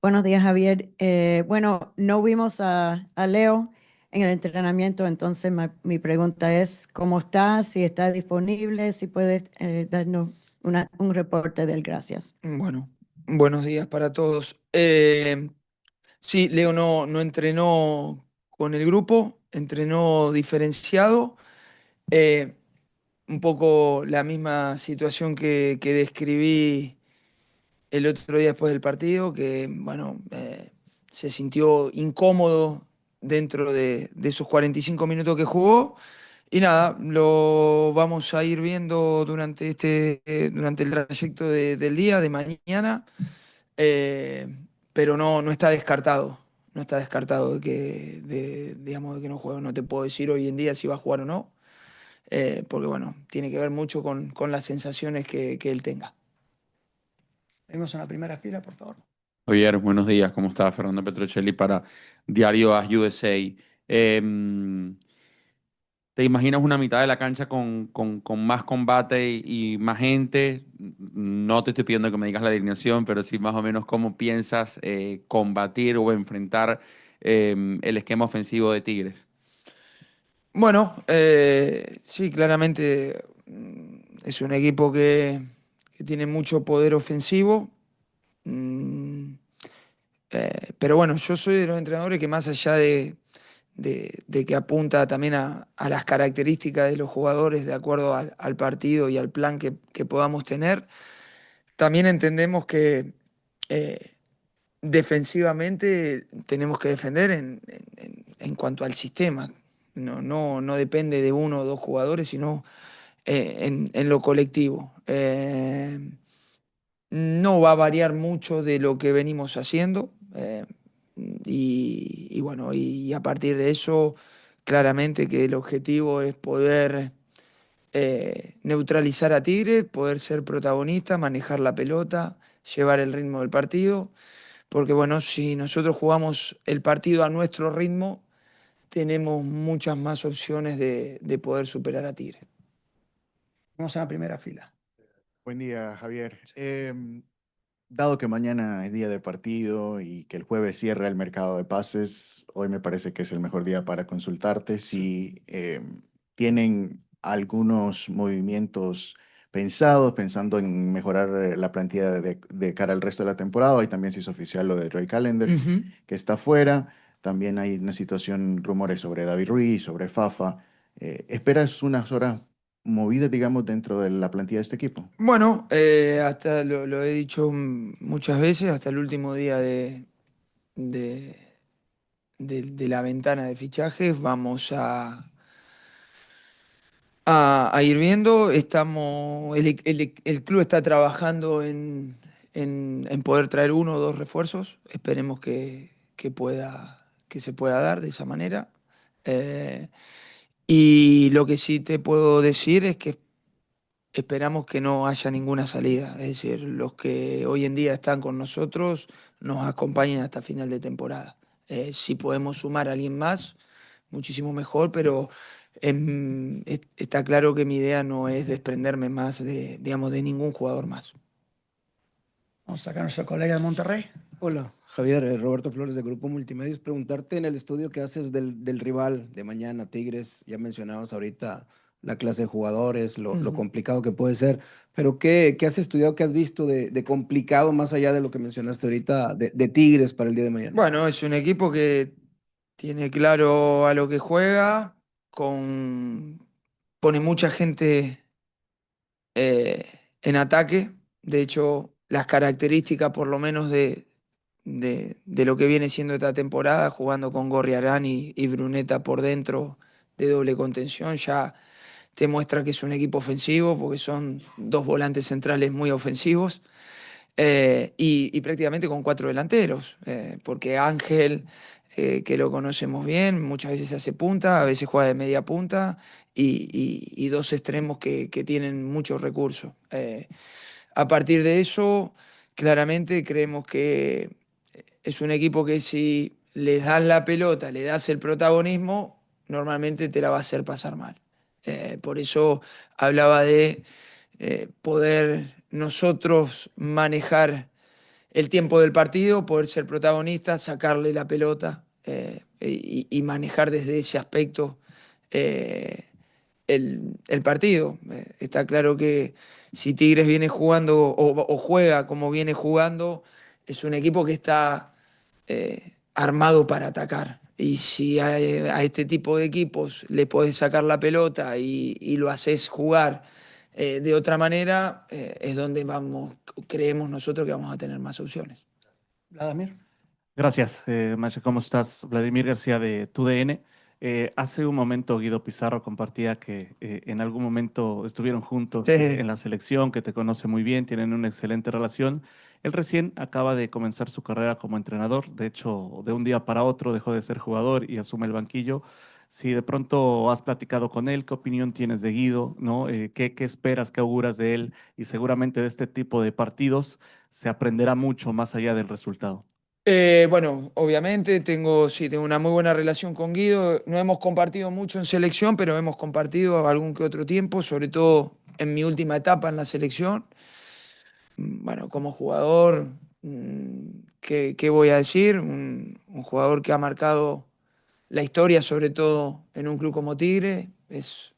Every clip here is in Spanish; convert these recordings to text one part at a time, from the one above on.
Buenos días, Javier. Bueno, no vimos a Leo en el entrenamiento, entonces mi pregunta es, ¿cómo está? Si está disponible, si puedes darnos un reporte del gracias. Bueno, buenos días para todos. Sí, Leo no entrenó con el grupo, entrenó diferenciado. eh, un poco la misma situación que describí el otro día después del partido, que bueno, se sintió incómodo dentro de esos 45 minutos que jugó. Y nada, lo vamos a ir viendo durante el trayecto del día, de mañana. Eh, pero no está descartado. No está descartado digamos, de que no juegue. No te puedo decir hoy en día si va a jugar o no, porque bueno, tiene que ver mucho con las sensaciones que él tenga. Venimos en la primera fila, por favor. Javier, buenos días. ¿Cómo está? Fernando Petrocelli para Diario AS USA. ¿Te imaginas una mitad de la cancha con más combate y más gente? No te estoy pidiendo que me digas la alineación, pero sí más o menos cómo piensas combatir o enfrentar el esquema ofensivo de Tigres. Bueno, sí, claramente es un equipo que tiene mucho poder ofensivo. mm, pero bueno, yo soy de los entrenadores que más allá de que apunta también a las características de los jugadores de acuerdo al partido y al plan que podamos tener, también entendemos que eh, defensivamente tenemos que defender en cuanto al sistema. No depende de uno o dos jugadores, sino en lo colectivo. No va a variar mucho de lo que venimos haciendo. Y bueno, y a partir de eso, claramente que el objetivo es poder neutralizar a Tigre, poder ser protagonista, manejar la pelota, llevar el ritmo del partido. Porque bueno, si nosotros jugamos el partido a nuestro ritmo, tenemos muchas más opciones de poder superar a Tigre. Vamos en la primera fila. Buen día, Javier. Dado que mañana es día de partido y que el jueves cierra el mercado de pases, hoy me parece que es el mejor día para consultarte si tienen algunos movimientos pensados, pensando en mejorar la plantilla de cara al resto de la temporada. Hoy también se hizo oficial lo de Roy Callender, Ujú. que está fuera. También hay una situación, rumores sobre David Ruiz, sobre Fafa. ¿Esperas unas horas movidas, digamos, dentro de la plantilla de este equipo? Bueno, hasta lo he dicho muchas veces, hasta el último día de- de la ventana de fichajes, vamos a ir viendo. El club está trabajando en poder traer uno o dos refuerzos. Esperemos que se pueda dar de esa manera. Eh, y lo que sí te puedo decir es que esperamos que no haya ninguna salida. Es decir, los que hoy en día están con nosotros nos acompañen hasta final de temporada. Si podemos sumar a alguien más, muchísimo mejor, pero está claro que mi idea no es desprenderme más digamos, de ningún jugador más. Vamos a sacar a nuestro colega de Monterrey. Hola, Javier, Roberto Flores de Grupo Multimedios. Preguntarte en el estudio que haces del rival de mañana, Tigres, ya mencionabas ahorita la clase de jugadores, lo Ujú. complicado que puede ser, pero ¿qué has estudiado, qué has visto de complicado más allá de lo que mencionaste ahorita de Tigres para el día de mañana? Bueno, es un equipo que tiene claro a lo que juega, pone mucha gente eh, en ataque. De hecho, las características, por lo menos de lo que viene siendo esta temporada, jugando con Gorriarán y Bruneta por dentro de doble contención, ya te muestra que es un equipo ofensivo, porque son dos volantes centrales muy ofensivos. Y prácticamente con cuatro delanteros, porque Ángel, que lo conocemos bien, muchas veces hace punta, a veces juega de media punta, y dos extremos que tienen muchos recursos. A partir de eso, claramente creemos que es un equipo que si les das la pelota, le das el protagonismo, normalmente te la va a hacer pasar mal. Por eso hablaba de poder nosotros manejar el tiempo del partido, poder ser protagonista, sacarle la pelota y manejar desde ese aspecto el partido. Está claro que si Tigres viene jugando o juega como viene jugando, es un equipo que está armado para atacar. Y si a este tipo de equipos le podés sacar la pelota y lo haces jugar de otra manera, es donde creemos nosotros que vamos a tener más opciones. Vladimir. Gracias, Macho. ¿Cómo estás? Vladimir García de TUDN. Hace un momento Guido Pizarro compartía que en algún momento estuvieron juntos Sí. en la selección, que te conoce muy bien, tienen una excelente relación. Él recién acaba de comenzar su carrera como entrenador. De hecho, de un día para otro dejó de ser jugador y asume el banquillo. Si de pronto has platicado con él, ¿qué opinión tienes de Guido? ¿No? ¿Qué esperas, qué auguras de él? Y seguramente de este tipo de partidos se aprenderá mucho más allá del resultado. Bueno, obviamente sí, tengo una muy buena relación con Guido. No hemos compartido mucho en selección, pero hemos compartido algún que otro tiempo, sobre todo en mi última etapa en la selección. Bueno, como jugador, ¿qué voy a decir? Un jugador que ha marcado la historia, sobre todo en un club como Tigre. Es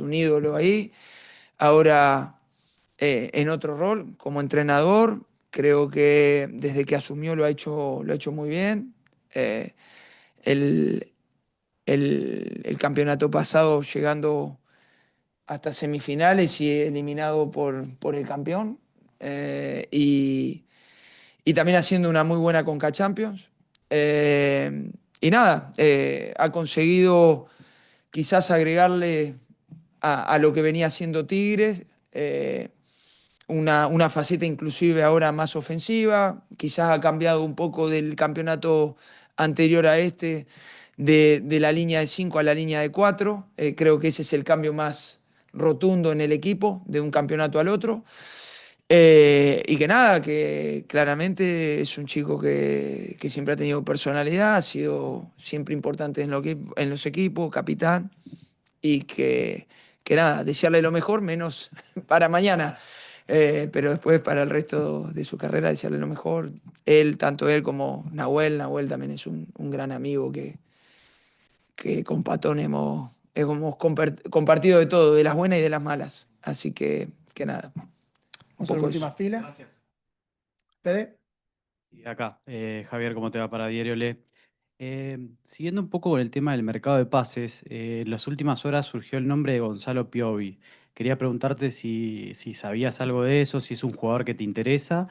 un ídolo ahí. Ahora, en otro rol, como entrenador, creo que desde que asumió lo ha hecho muy bien. Eh, el, el campeonato pasado llegando hasta semifinales y eliminado por el campeón. Y también haciendo una muy buena Conca Champions. Y nada, ha conseguido quizás agregarle a lo que venía haciendo Tigres, una faceta inclusive ahora más ofensiva, quizás ha cambiado un poco del campeonato anterior a este, de la línea de 5 a la línea de 4. Creo que ese es el cambio más rotundo en el equipo, de un campeonato al otro. Y que nada, que claramente es un chico que siempre ha tenido personalidad, ha sido siempre importante en los equipos, capitán, y que nada, desearle lo mejor, menos para mañana. Pero después para el resto de su carrera desearle lo mejor. Tanto él como Nahuel también es un gran amigo que con Patón hemos compartido de todo, de las buenas y de las malas. Así que nada. Vamos a la poco última eso. fila. Fede. Y acá, Javier, ¿cómo te va para Diario Le? Siguiendo un poco con el tema del mercado de pases, en las últimas horas surgió el nombre de Gonzalo Piovi. Quería preguntarte si sabías algo de eso, si es un jugador que te interesa,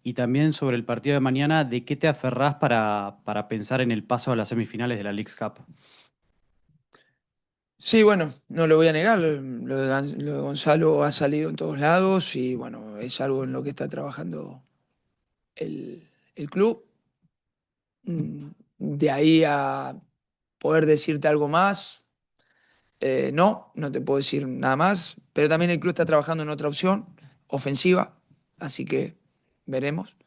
y también sobre el partido de mañana, ¿de qué te aferrás para pensar en el paso a las semifinales de la Leagues Cup? Sí, bueno, no lo voy a negar, lo de Gonzalo ha salido en todos lados y bueno, es algo en lo que está trabajando el club. De ahí a poder decirte algo más, no te puedo decir nada más, pero también el club está trabajando en otra opción, ofensiva, así que veremos.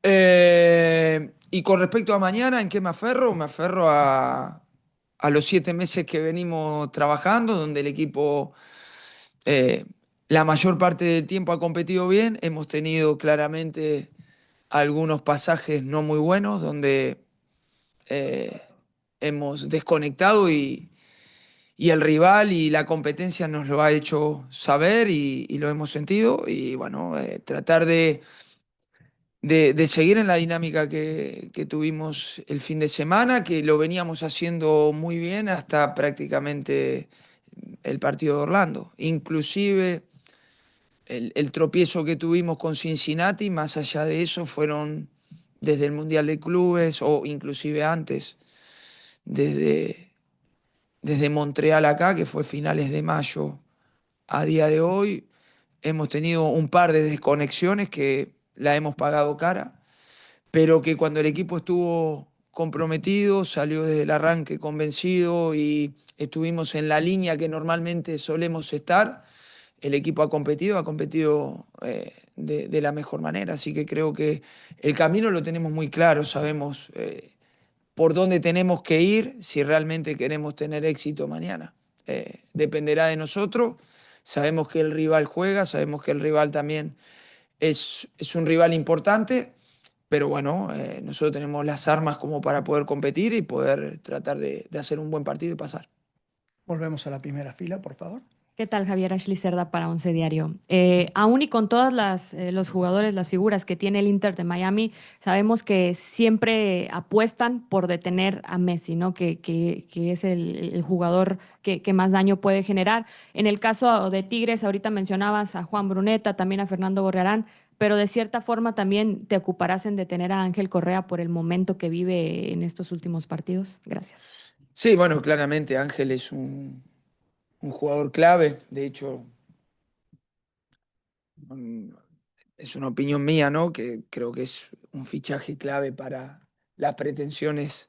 Y con respecto a mañana, ¿en qué me aferro? Me aferro a los 7 meses que venimos trabajando, donde el equipo eh, la mayor parte del tiempo ha competido bien. Hemos tenido claramente algunos pasajes no muy buenos, donde eh, hemos desconectado y el rival y la competencia nos lo ha hecho saber y lo hemos sentido. Y bueno, tratar de seguir en la dinámica que tuvimos el fin de semana, que lo veníamos haciendo muy bien hasta prácticamente el partido de Orlando. Inclusive el tropiezo que tuvimos con Cincinnati, más allá de eso, fueron desde el Mundial de Clubes o inclusive antes, desde, desde Montreal acá, que fue finales de mayo a día de hoy, hemos tenido un par de desconexiones que la hemos pagado cara, pero que cuando el equipo estuvo comprometido, salió desde el arranque convencido y estuvimos en la línea que normalmente solemos estar, el equipo ha competido de la mejor manera. Así que creo que el camino lo tenemos muy claro, sabemos por dónde tenemos que ir si realmente queremos tener éxito mañana. Dependerá de nosotros, sabemos que el rival juega, sabemos que el rival también es un rival importante, pero bueno, nosotros tenemos las armas como para poder competir y poder tratar de hacer un buen partido y pasar. Volvemos a la primera fila, por favor. ¿Qué tal, Javier? Ashley Cerda para Once Diario. Aún y con todas los jugadores, las figuras que tiene el Inter de Miami, sabemos que siempre apuestan por detener a Messi, ¿no? Que es el jugador que más daño puede generar. En el caso de Tigres, ahorita mencionabas a Juan Bruneta, también a Fernando Gorriarán, pero de cierta forma también te ocuparás en detener a Ángel Correa por el momento que vive en estos últimos partidos. Gracias. Sí, bueno, claramente Ángel es un jugador clave. De hecho, es una opinión mía, ¿no? Que creo que es un fichaje clave para las pretensiones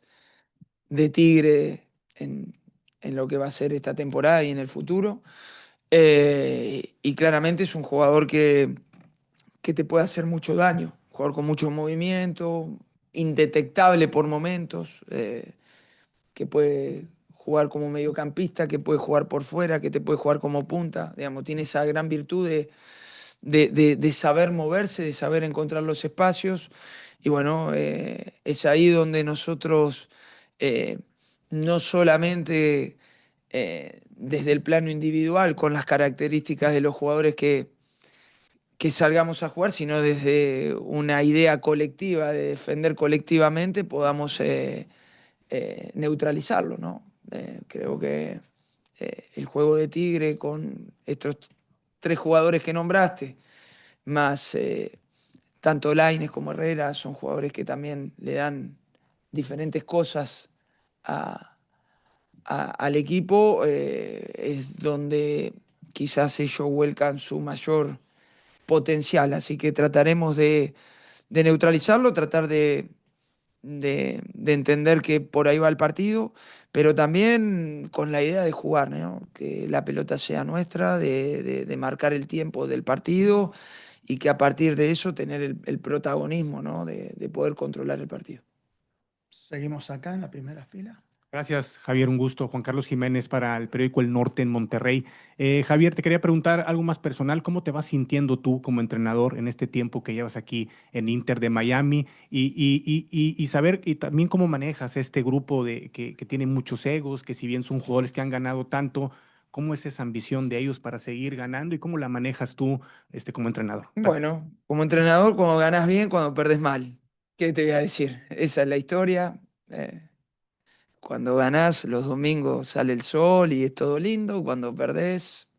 de Tigre en lo que va a ser esta temporada y en el futuro. Y claramente es un jugador que te puede hacer mucho daño. Un jugador con mucho movimiento, indetectable por momentos, que puede jugar como mediocampista, que puede jugar por fuera, que te puede jugar como punta. Digamos, tiene esa gran virtud de saber moverse, de saber encontrar los espacios. Y bueno, es ahí donde nosotros eh, no solamente desde el plano individual, con las características de los jugadores que salgamos a jugar, sino desde una idea colectiva de defender colectivamente, podamos neutralizarlo, ¿no? Creo que el juego de Tigre con estos tres jugadores que nombraste, más tanto Lainez como Herrera, son jugadores que también le dan diferentes cosas al equipo, es donde quizás ellos vuelcan su mayor potencial. Así que trataremos de neutralizarlo, tratar de entender que por ahí va el partido, pero también con la idea de jugar, ¿no? Que la pelota sea nuestra, de marcar el tiempo del partido y que a partir de eso tener el protagonismo, ¿no? De poder controlar el partido. Seguimos acá en la primera fila. Gracias, Javier. Un gusto. Juan Carlos Jiménez para el periódico El Norte en Monterrey. Javier, te quería preguntar algo más personal. ¿Cómo te vas sintiendo tú como entrenador en este tiempo que llevas aquí en Inter de Miami? Y saber y también cómo manejas este grupo que tiene muchos egos, que si bien son jugadores que han ganado tanto, ¿cómo es esa ambición de ellos para seguir ganando y cómo la manejas tú como entrenador? Gracias. Bueno, como entrenador, cuando ganas bien, cuando perdés mal. ¿Qué te voy a decir? Esa es la historia. Cuando ganás, los domingos sale el sol y es todo lindo. Cuando perdés,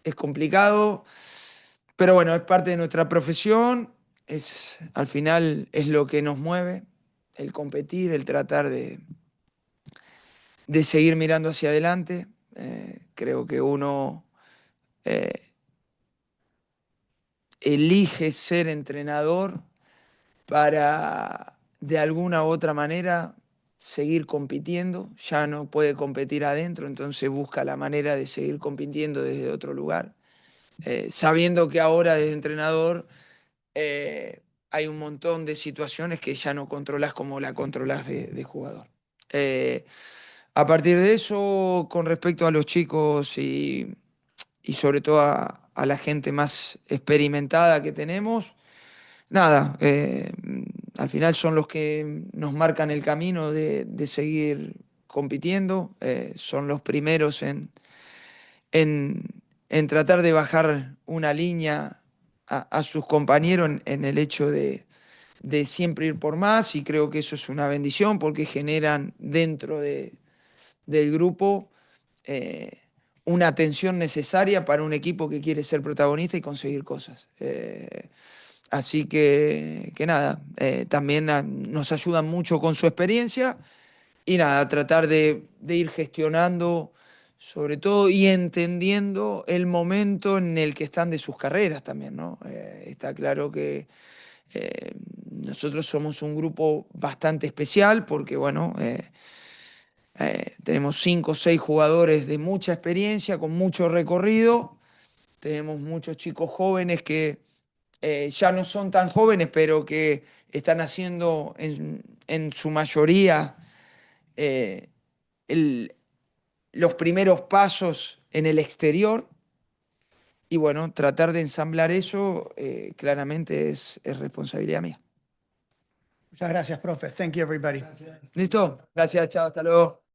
es complicado. Pero bueno, es parte de nuestra profesión. Al final es lo que nos mueve, el competir, el tratar de seguir mirando hacia adelante. Creo que uno eh, elige ser entrenador para de alguna u otra manera seguir compitiendo. Ya no puede competir adentro, entonces busca la manera de seguir compitiendo desde otro lugar. Sabiendo que ahora desde entrenador hay un montón de situaciones que ya no controlas como la controlas de jugador. A partir de eso, con respecto a los chicos y sobre todo a la gente más experimentada que tenemos, nada, al final son los que nos marcan el camino de seguir compitiendo, son los primeros en, en tratar de bajar una línea a sus compañeros en el hecho de siempre ir por más y creo que eso es una bendición porque generan dentro del grupo una tensión necesaria para un equipo que quiere ser protagonista y conseguir cosas. Así que nada, también nos ayudan mucho con su experiencia y nada, tratar de ir gestionando sobre todo y entendiendo el momento en el que están de sus carreras también, ¿no? Está claro que eh, nosotros somos un grupo bastante especial porque, bueno, tenemos 5 o 6 jugadores de mucha experiencia, con mucho recorrido, tenemos muchos chicos jóvenes que ya no son tan jóvenes, pero que están haciendo en su mayoría eh, el- los primeros pasos en el exterior. y bueno, tratar de ensamblar eso claramente es responsabilidad mía. Muchas gracias, profe. Thank you, everybody. ¿Listo? Gracias, chao, hasta luego.